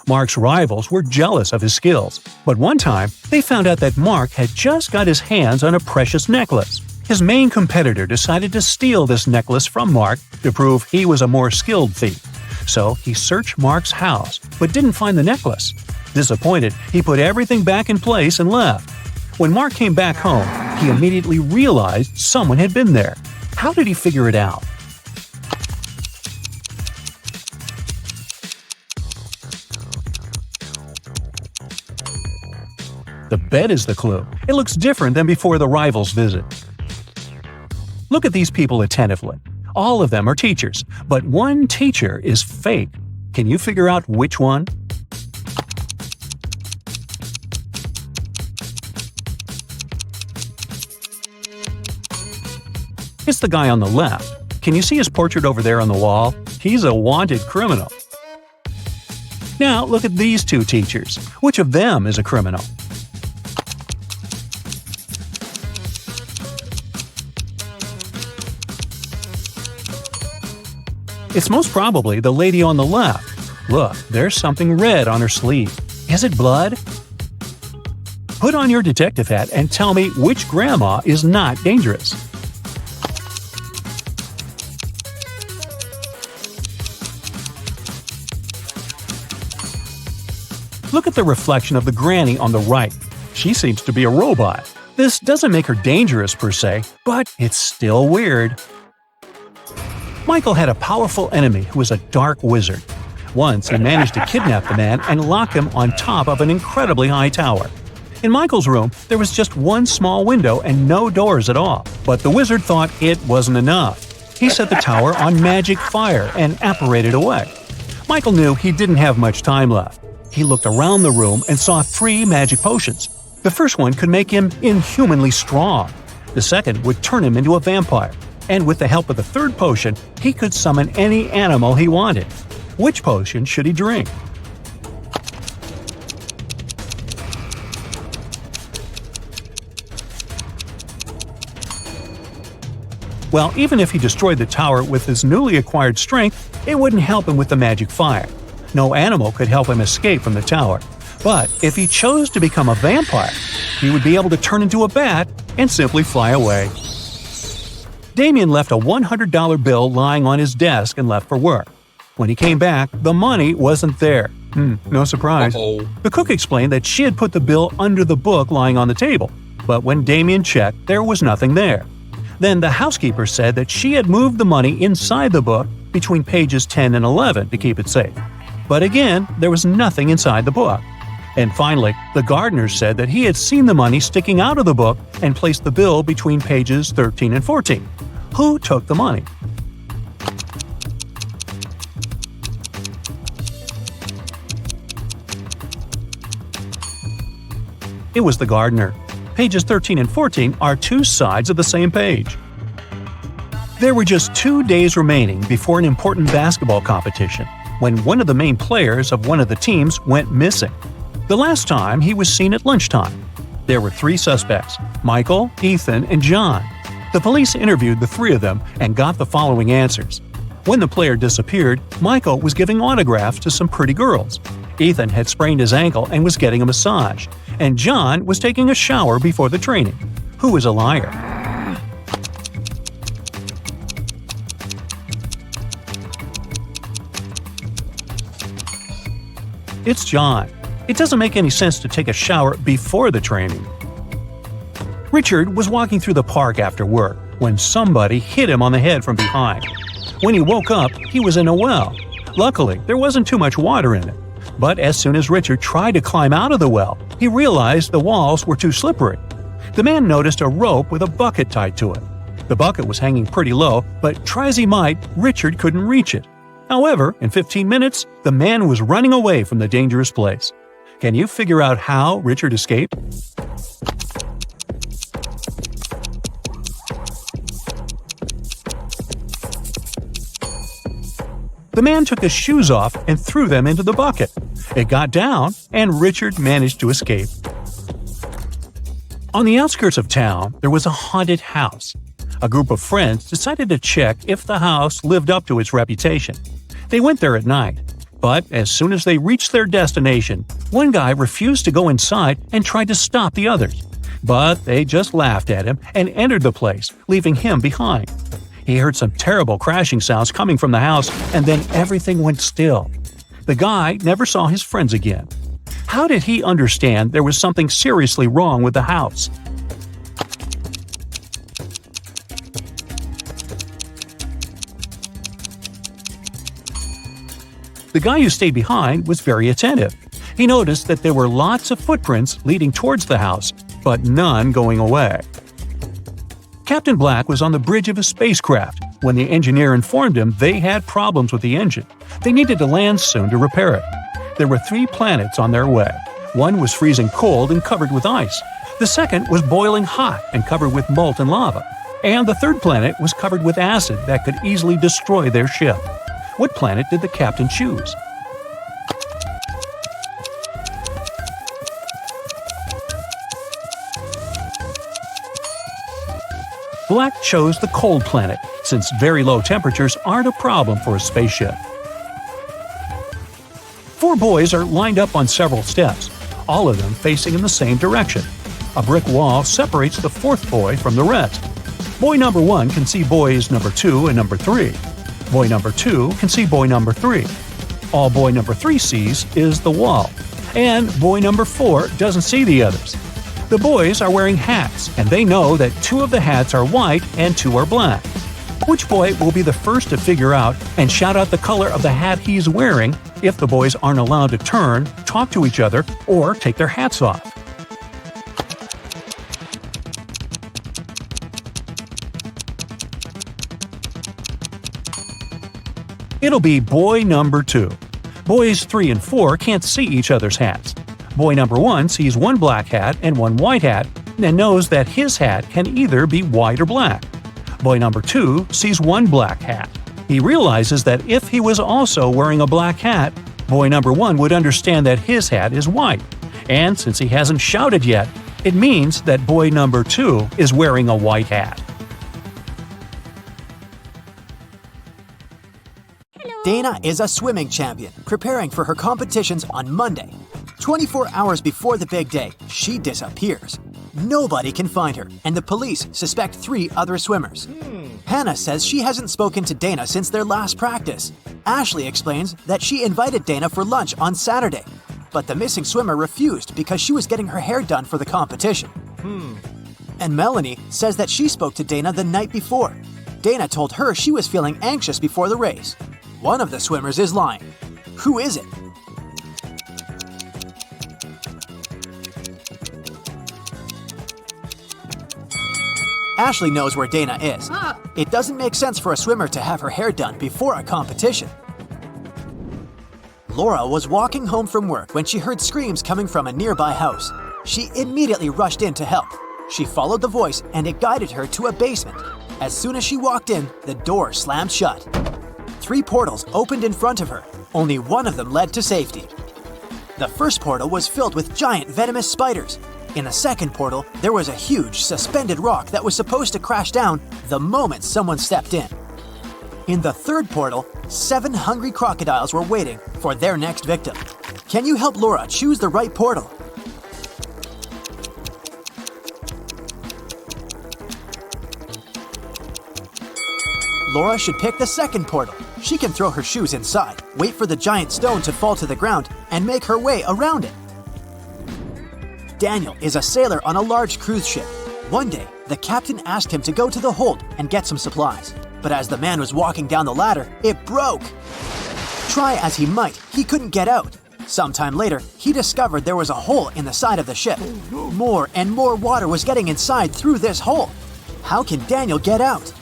Mark's rivals were jealous of his skills, but one time they found out that Mark had just got his hands on a precious necklace. His main competitor decided to steal this necklace from Mark to prove he was a more skilled thief. So he searched Mark's house, but didn't find the necklace. Disappointed, he put everything back in place and left. When Mark came back home, he immediately realized someone had been there. How did he figure it out? The bed is the clue. It looks different than before the rivals' visit. Look at these people attentively. All of them are teachers, but one teacher is fake. Can you figure out which one? It's the guy on the left. Can you see his portrait over there on the wall? He's a wanted criminal. Now look at these 2 teachers. Which of them is a criminal? It's most probably the lady on the left. Look, there's something red on her sleeve. Is it blood? Put on your detective hat and tell me which grandma is not dangerous. Look at the reflection of the granny on the right. She seems to be a robot. This doesn't make her dangerous per se, but it's still weird. Michael had a powerful enemy who was a dark wizard. Once he managed to kidnap the man and lock him on top of an incredibly high tower. In Michael's room, there was just one small window and no doors at all. But the wizard thought it wasn't enough. He set the tower on magic fire and apparated away. Michael knew he didn't have much time left. He looked around the room and saw 3 magic potions. The first one could make him inhumanly strong. The second would turn him into a vampire. And with the help of the third potion, he could summon any animal he wanted. Which potion should he drink? Well, even if he destroyed the tower with his newly acquired strength, it wouldn't help him with the magic fire. No animal could help him escape from the tower. But if he chose to become a vampire, he would be able to turn into a bat and simply fly away. Damien left a $100 bill lying on his desk and left for work. When he came back, the money wasn't there. No surprise. The cook explained that she had put the bill under the book lying on the table, but when Damien checked, there was nothing there. Then the housekeeper said that she had moved the money inside the book between pages 10 and 11 to keep it safe. But again, there was nothing inside the book. And finally, the gardener said that he had seen the money sticking out of the book and placed the bill between pages 13 and 14. Who took the money? It was the gardener. Pages 13 and 14 are 2 sides of the same page. There were just 2 days remaining before an important basketball competition when one of the main players of one of the teams went missing. The last time he was seen at lunchtime. There were 3 suspects: Michael, Ethan, and John. The police interviewed the 3 of them and got the following answers. When the player disappeared, Michael was giving autographs to some pretty girls. Ethan had sprained his ankle and was getting a massage. And John was taking a shower before the training. Who is a liar? It's John. It doesn't make any sense to take a shower before the training. Richard was walking through the park after work when somebody hit him on the head from behind. When he woke up, he was in a well. Luckily, there wasn't too much water in it. But as soon as Richard tried to climb out of the well, he realized the walls were too slippery. The man noticed a rope with a bucket tied to it. The bucket was hanging pretty low, but try as he might, Richard couldn't reach it. However, in 15 minutes, the man was running away from the dangerous place. Can you figure out how Richard escaped? The man took his shoes off and threw them into the bucket. It got down, and Richard managed to escape. On the outskirts of town, there was a haunted house. A group of friends decided to check if the house lived up to its reputation. They went there at night, but as soon as they reached their destination, one guy refused to go inside and tried to stop the others. But they just laughed at him and entered the place, leaving him behind. He heard some terrible crashing sounds coming from the house, and then everything went still. The guy never saw his friends again. How did he understand there was something seriously wrong with the house? The guy who stayed behind was very attentive. He noticed that there were lots of footprints leading towards the house, but none going away. Captain Black was on the bridge of a spacecraft when the engineer informed him they had problems with the engine. They needed to land soon to repair it. There were 3 planets on their way. One was freezing cold and covered with ice. The second was boiling hot and covered with molten lava. And the third planet was covered with acid that could easily destroy their ship. What planet did the captain choose? Black chose the cold planet, since very low temperatures aren't a problem for a spaceship. 4 boys are lined up on several steps, all of them facing in the same direction. A brick wall separates the 4th boy from the rest. Boy number 1 can see boys number 2 and number 3. Boy number 2 can see boy number 3. All boy number 3 sees is the wall, and boy number 4 doesn't see the others. The boys are wearing hats, and they know that 2 of the hats are white and 2 are black. Which boy will be the first to figure out and shout out the color of the hat he's wearing if the boys aren't allowed to turn, talk to each other, or take their hats off? It'll be boy number 2. Boys 3 and 4 can't see each other's hats. Boy number 1 sees 1 black hat and 1 white hat and knows that his hat can either be white or black. Boy number 2 sees 1 black hat. He realizes that if he was also wearing a black hat, boy number 1 would understand that his hat is white. And since he hasn't shouted yet, it means that boy number 2 is wearing a white hat. Dana is a swimming champion, preparing for her competitions on Monday. 24 hours before the big day, she disappears. Nobody can find her, and the police suspect 3 other swimmers. Hannah says she hasn't spoken to Dana since their last practice. Ashley explains that she invited Dana for lunch on Saturday, but the missing swimmer refused because she was getting her hair done for the competition. And Melanie says that she spoke to Dana the night before. Dana told her she was feeling anxious before the race. One of the swimmers is lying. Who is it? Ashley knows where Dana is. It doesn't make sense for a swimmer to have her hair done before a competition. Laura was walking home from work when she heard screams coming from a nearby house. She immediately rushed in to help. She followed the voice and it guided her to a basement. As soon as she walked in, the door slammed shut. 3 portals opened in front of her. Only one of them led to safety. The first portal was filled with giant venomous spiders. In the second portal, there was a huge suspended rock that was supposed to crash down the moment someone stepped in. In the third portal, 7 hungry crocodiles were waiting for their next victim. Can you help Laura choose the right portal? Laura should pick the second portal. She can throw her shoes inside, wait for the giant stone to fall to the ground, and make her way around it. Daniel is a sailor on a large cruise ship. One day, the captain asked him to go to the hold and get some supplies. But as the man was walking down the ladder, it broke. Try as he might, he couldn't get out. Sometime later, he discovered there was a hole in the side of the ship. More and more water was getting inside through this hole. How can Daniel get out?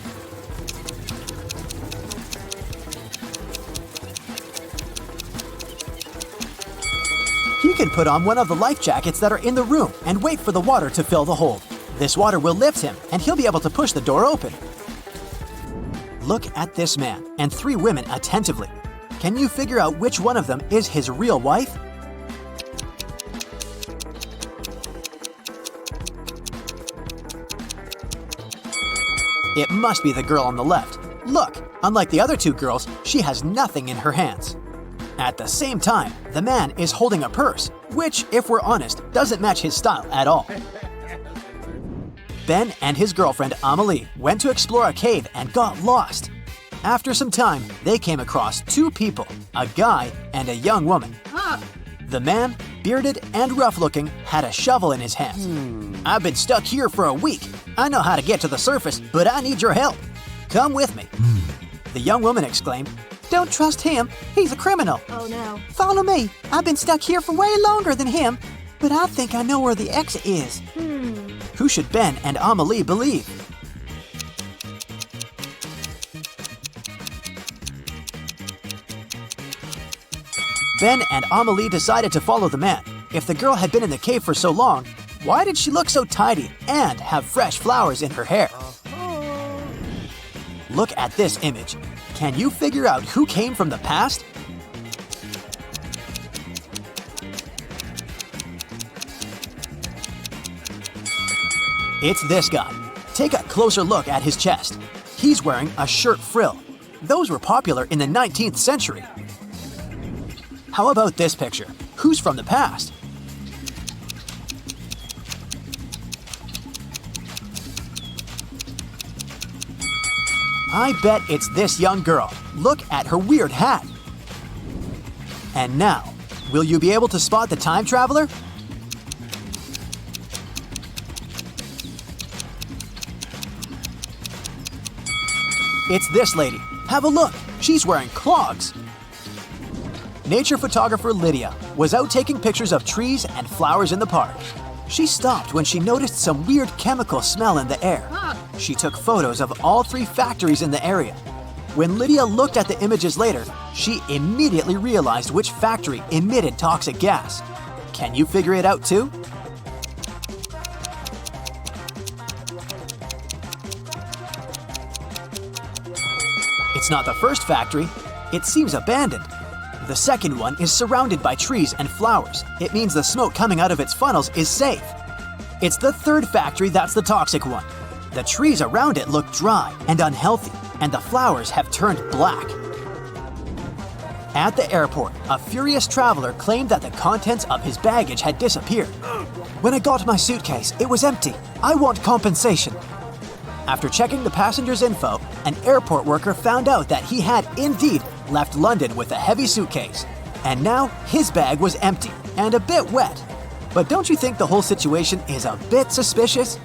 He can put on one of the life jackets that are in the room and wait for the water to fill the hole. This water will lift him, and he'll be able to push the door open. Look at this man and 3 women attentively. Can you figure out which one of them is his real wife? It must be the girl on the left. Look, unlike the other 2 girls, she has nothing in her hands. At the same time, the man is holding a purse, which, if we're honest, doesn't match his style at all. Ben and his girlfriend Amelie went to explore a cave and got lost. After some time, they came across 2 people, a guy and a young woman. The man, bearded and rough-looking, had a shovel in his hands. I've been stuck here for a week. I know how to get to the surface, but I need your help. Come with me. The young woman exclaimed, "Don't trust him. He's a criminal." Oh no. "Follow me. I've been stuck here for way longer than him, but I think I know where the exit is." Who should Ben and Amelie believe? Ben and Amelie decided to follow the man. If the girl had been in the cave for so long, why did she look so tidy and have fresh flowers in her hair? Look at this image. Can you figure out who came from the past? It's this guy. Take a closer look at his chest. He's wearing a shirt frill. Those were popular in the 19th century. How about this picture? Who's from the past? I bet it's this young girl. Look at her weird hat. And now, will you be able to spot the time traveler? It's this lady. Have a look. She's wearing clogs. Nature photographer Lydia was out taking pictures of trees and flowers in the park. She stopped when she noticed some weird chemical smell in the air. She took photos of all 3 factories in the area. When Lydia looked at the images later, she immediately realized which factory emitted toxic gas. Can you figure it out too? It's not the first factory. It seems abandoned. The second one is surrounded by trees and flowers. It means the smoke coming out of its funnels is safe. It's the third factory that's the toxic one. The trees around it look dry and unhealthy, and the flowers have turned black. At the airport, a furious traveler claimed that the contents of his baggage had disappeared. "When I got my suitcase, it was empty. I want compensation." After checking the passenger's info, an airport worker found out that he had indeed left London with a heavy suitcase. And now his bag was empty and a bit wet. But don't you think the whole situation is a bit suspicious?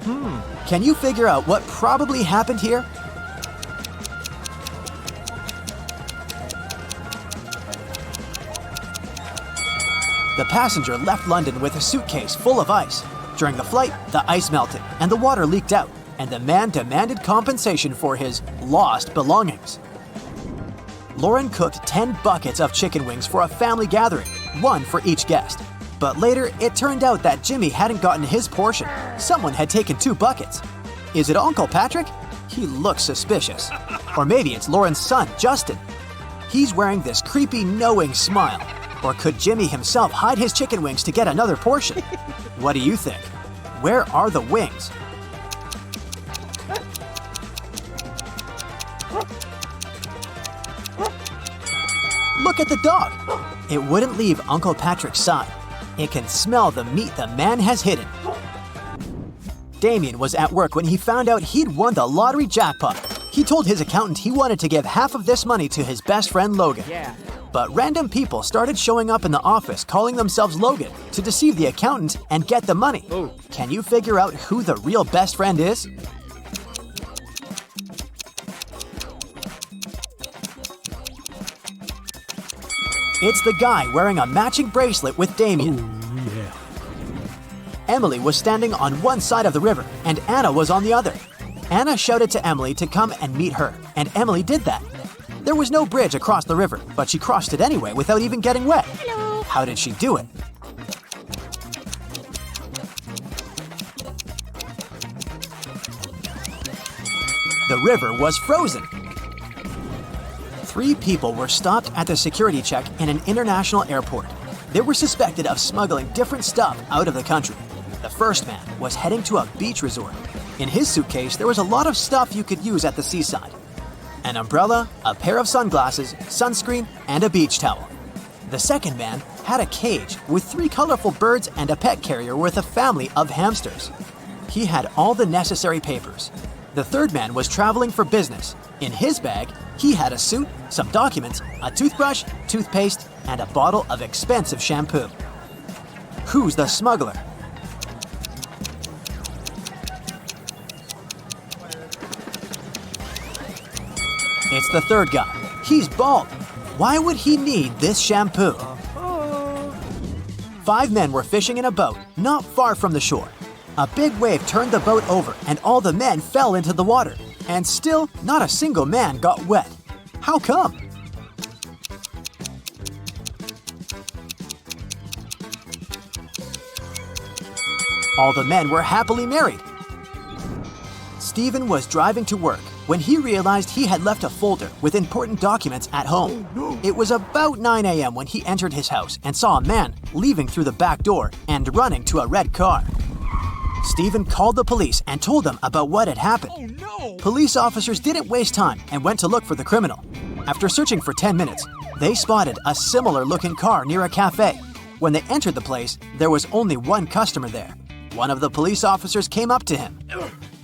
Can you figure out what probably happened here? The passenger left London with a suitcase full of ice. During the flight, the ice melted and the water leaked out, and the man demanded compensation for his lost belongings. Lauren cooked 10 buckets of chicken wings for a family gathering, 1 for each guest. But later, it turned out that Jimmy hadn't gotten his portion. Someone had taken 2 buckets. Is it Uncle Patrick? He looks suspicious. Or maybe it's Lauren's son, Justin. He's wearing this creepy, knowing smile. Or could Jimmy himself hide his chicken wings to get another portion? What do you think? Where are the wings? Look at the dog. It wouldn't leave Uncle Patrick's side. It can smell the meat the man has hidden. Damien was at work when he found out he'd won the lottery jackpot. He told his accountant he wanted to give half of this money to his best friend Logan. But random people started showing up in the office calling themselves Logan to deceive the accountant and get the money. Can you figure out who the real best friend is? It's the guy wearing a matching bracelet with Damien. Emily was standing on one side of the river and Anna was on the other. Anna shouted to Emily to come and meet her, and Emily did that. There was no bridge across the river, but she crossed it anyway without even getting wet. How did she do it? The river was frozen. 3 people were stopped at the security check in an international airport. They were suspected of smuggling different stuff out of the country. The first man was heading to a beach resort. In his suitcase, there was a lot of stuff you could use at the seaside. An umbrella, a pair of sunglasses, sunscreen, and a beach towel. The second man had a cage with 3 colorful birds and a pet carrier with a family of hamsters. He had all the necessary papers. The third man was traveling for business. In his bag, he had a suit, some documents, a toothbrush, toothpaste, and a bottle of expensive shampoo. Who's the smuggler? It's the third guy. He's bald. Why would he need this shampoo? 5 men were fishing in a boat not far from the shore. A big wave turned the boat over and all the men fell into the water. And still, not a single man got wet. How come? All the men were happily married. Stephen was driving to work when he realized he had left a folder with important documents at home. It was about 9 a.m. when he entered his house and saw a man leaving through the back door and running to a red car. Stephen called the police and told them about what had happened. Police officers didn't waste time and went to look for the criminal. After searching for 10 minutes, they spotted a similar-looking car near a cafe. When they entered the place, there was only one customer there. One of the police officers came up to him.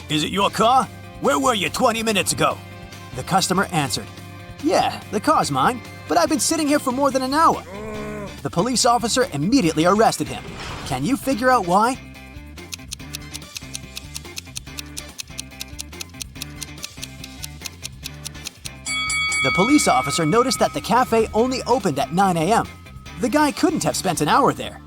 "Is it your car? Where were you 20 minutes ago?" The customer answered, "Yeah, the car's mine, but I've been sitting here for more than an hour." The police officer immediately arrested him. Can you figure out why? The police officer noticed that the cafe only opened at 9 a.m. The guy couldn't have spent an hour there.